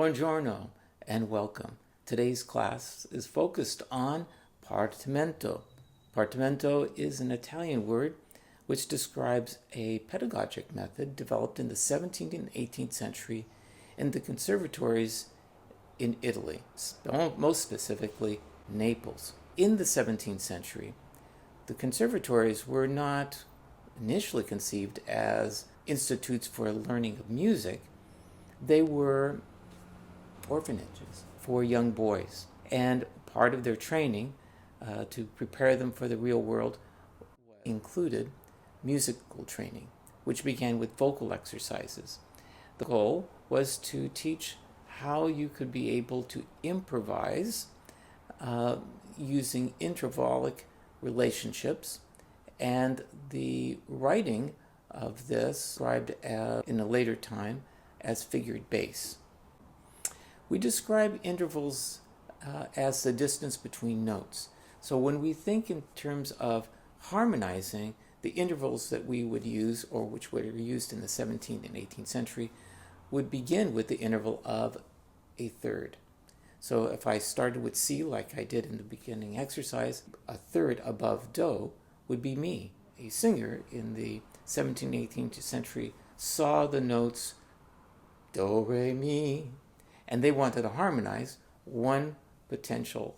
Buongiorno and welcome. Today's class is focused on partimento. Partimento is an Italian word which describes a pedagogic method developed in the 17th and 18th century in the conservatories in Italy, most specifically Naples. In the 17th century, the conservatories were not initially conceived as institutes for learning of music. They were orphanages for young boys, and part of their training to prepare them for the real world included musical training, which began with vocal exercises. The goal was to teach how you could be able to improvise using intervallic relationships, and the writing of this described in a later time as figured bass. We describe intervals as the distance between notes. So when we think in terms of harmonizing, the intervals that we would use, or which were used in the 17th and 18th century, would begin with the interval of a third. So if I started with C like I did in the beginning exercise, a third above Do would be me. A singer in the 17th and 18th century saw the notes Do, Re, Mi, and they wanted to harmonize. One potential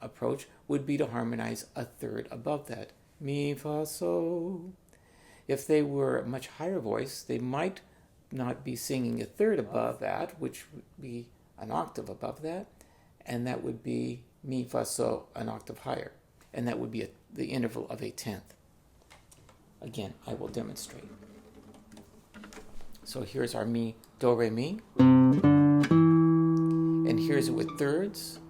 approach would be to harmonize a third above that. Mi, Fa, So. If they were a much higher voice, they might not be singing a third above that, which would be an octave above that, and that would be Mi, Fa, So, an octave higher, and that would be the interval of a tenth. Again, I will demonstrate. So here's our Mi, Do, Re, Mi. And here's it with thirds.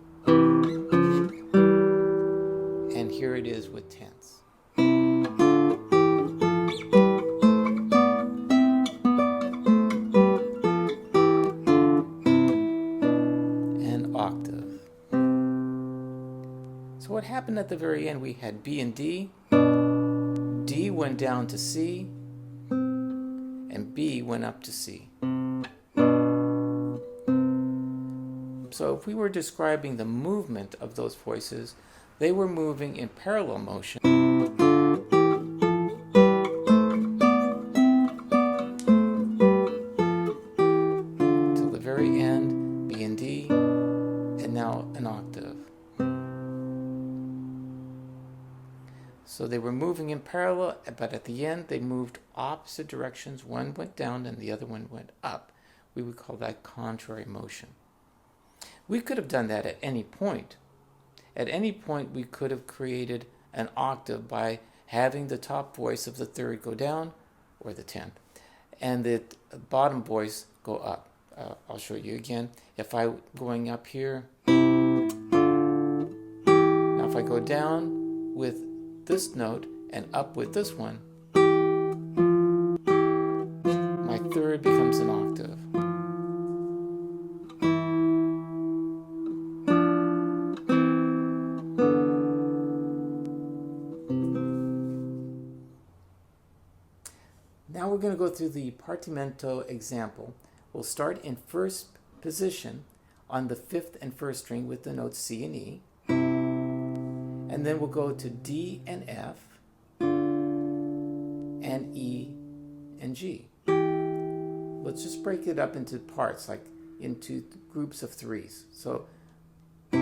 And here it is with tenths. And octave. So what happened at the very end, we had B and D. D went down to C. And B went up to C. So if we were describing the movement of those voices, they were moving in parallel motion till the very end, B and D, and now an octave. So they were moving in parallel, but at the end they moved opposite directions. One went down and the other one went up. We would call that contrary motion. We could have done that at any point. At any point, we could have created an octave by having the top voice of the third go down, or the tenth, and the bottom voice go up. I'll show you again. If I'm going up here, now if I go down with this note and up with this one, my third becomes an octave. Now we're going to go through the Partimento example. We'll start in first position on the fifth and first string with the notes C and E. And then we'll go to D and F and E and G. Let's just break it up into parts, like into groups of threes. So C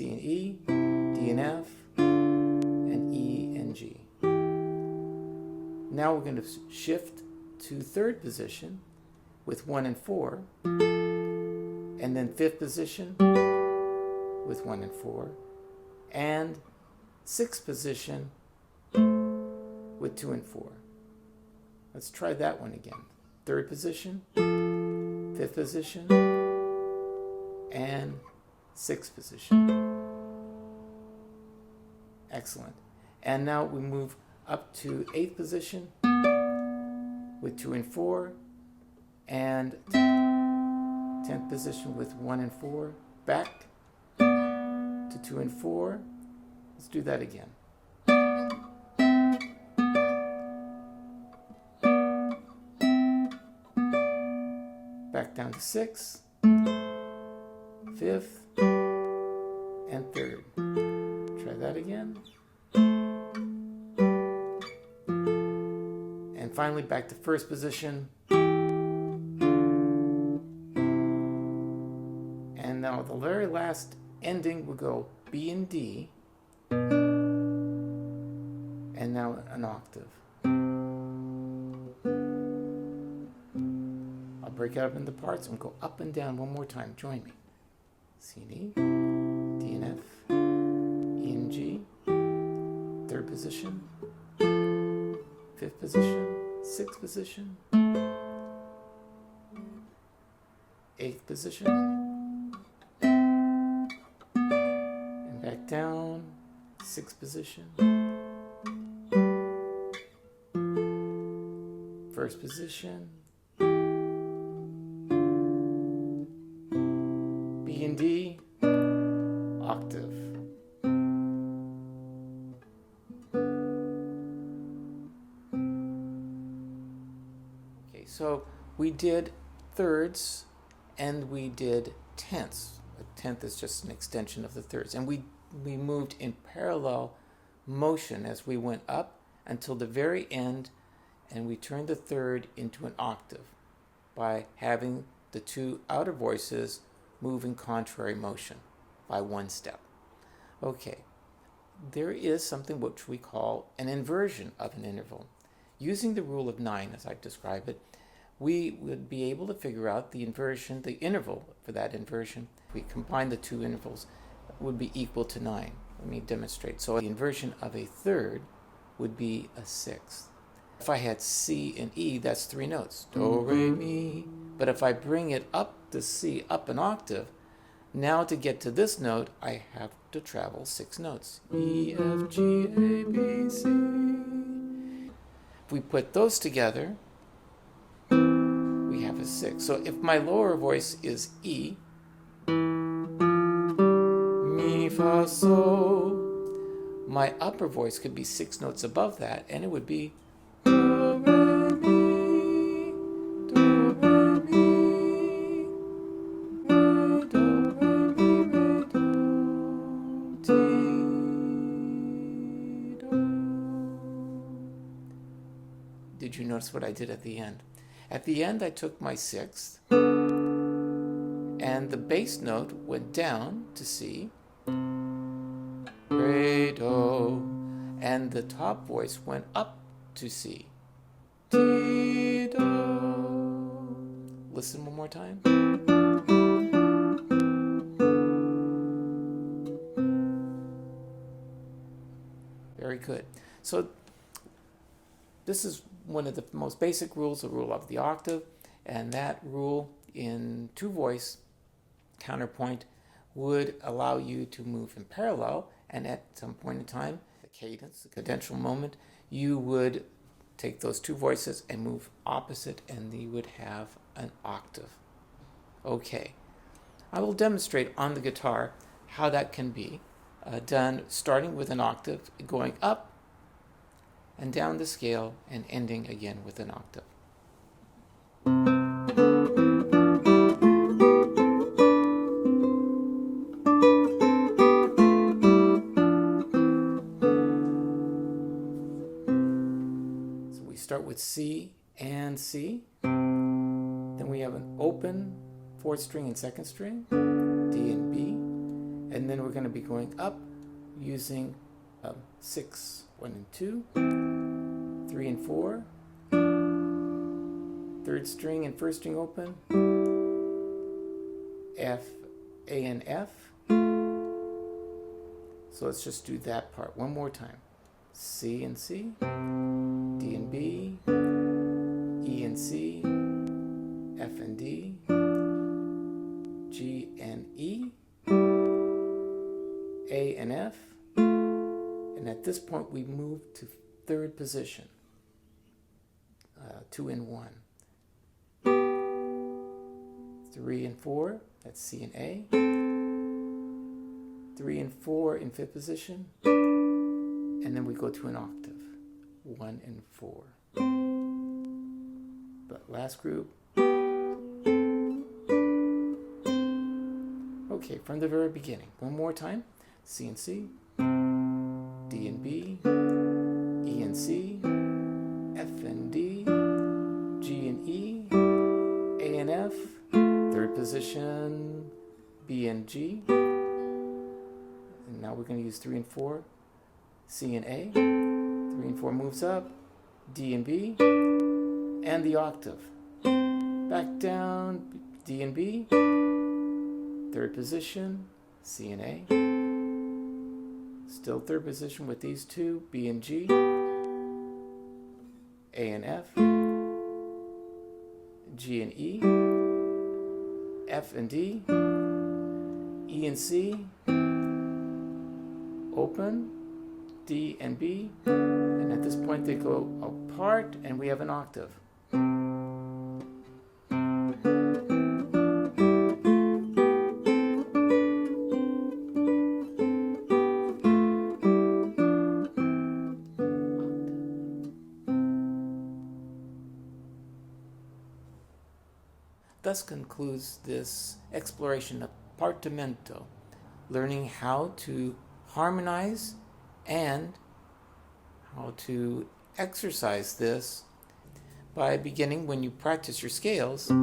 and E, D and F, and E and G. Now we're going to shift to third position with 1 and 4, and then fifth position with 1 and 4, and sixth position with 2 and 4. Let's try that one again. Third position, fifth position, and sixth position. Excellent. And now we move up to eighth position with 2 and 4, and 10th position with 1 and 4, back to 2 and 4. Let's do that again. back down to 6, 5th, and 3rd. Try that again. And finally back to 1st position. And now the very last ending will go B and D. And now an octave. I'll break it up into parts and go up and down one more time. Join me. C and E, D and F, E and G, 3rd position, 5th position, 6th position, 8th position, and back down, 6th position, 1st position, B and D, octave. Okay, so we did thirds and we did tenths. A tenth is just an extension of the thirds. And we moved in parallel motion as we went up until the very end, and we turned the third into an octave by having the two outer voices move in contrary motion by one step. Okay, there is something which we call an inversion of an interval. Using the rule of 9, as I describe it, we would be able to figure out the inversion, the interval for that inversion. If we combine the two intervals, would be equal to 9. Let me demonstrate. So the inversion of a third would be a sixth. If I had C and E, that's 3 notes. Do, re, mi. But if I bring it up the C, up an octave, now to get to this note, I have to travel 6 notes. E, F, G, A, B, C. If we put those together, we have a 6. So if my lower voice is E, mi, fa, sol, my upper voice could be 6 notes above that, and it would be do, re, mi, do, re, mi, re, do, re, mi, re, do, ti, do. Did you notice what I did at the end? At the end, I took my sixth, and the bass note went down to C, re, do, and the top voice went up to C, ti, do. Listen one more time. Very good. So this is one of the most basic rules, the rule of the octave, and that rule in 2-voice counterpoint would allow you to move in parallel, and at some point in time, the cadence, the cadential moment, you would take those 2 voices and move opposite, and you would have an octave. Okay, I will demonstrate on the guitar how that can be done, starting with an octave, going up and down the scale, and ending again with an octave. So we start with C and C. Then we have an open 4th string and 2nd string, D and B. And then we're going to be going up using 6, 1 and 2, 3 and 4, 3rd string and 1st string open, F, A and F. So let's just do that part one more time. C and C, D and B, E and C, F and D, G and E, A and F, and at this point we move to 3rd position, 2 and 1, 3 and 4, that's C and A, 3 and 4 in 5th position, and then we go to an octave, 1 and 4. But last group, Okay, from the very beginning. One more time. C and C, D and B, E and C, F and D, G and E, A and F, third position, B and G. And now we're going to use 3 and 4, C and A. 3 and 4 moves up, D and B, and the octave. Back down, D and B, third position, C and A. Still third position with these two, B and G, A and F, G and E, F and D, E and C, open, D and B, and at this point they go apart and we have an octave. Thus concludes this exploration of Partimento, learning how to harmonize and how to exercise this by beginning, when you practice your scales, to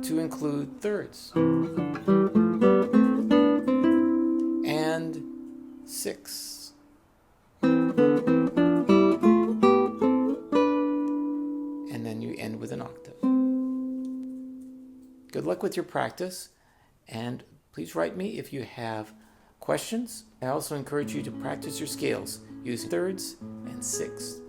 include thirds and sixths. And then you end with an octave. Good luck with your practice, and please write me if you have questions. I also encourage you to practice your scales using thirds and sixths.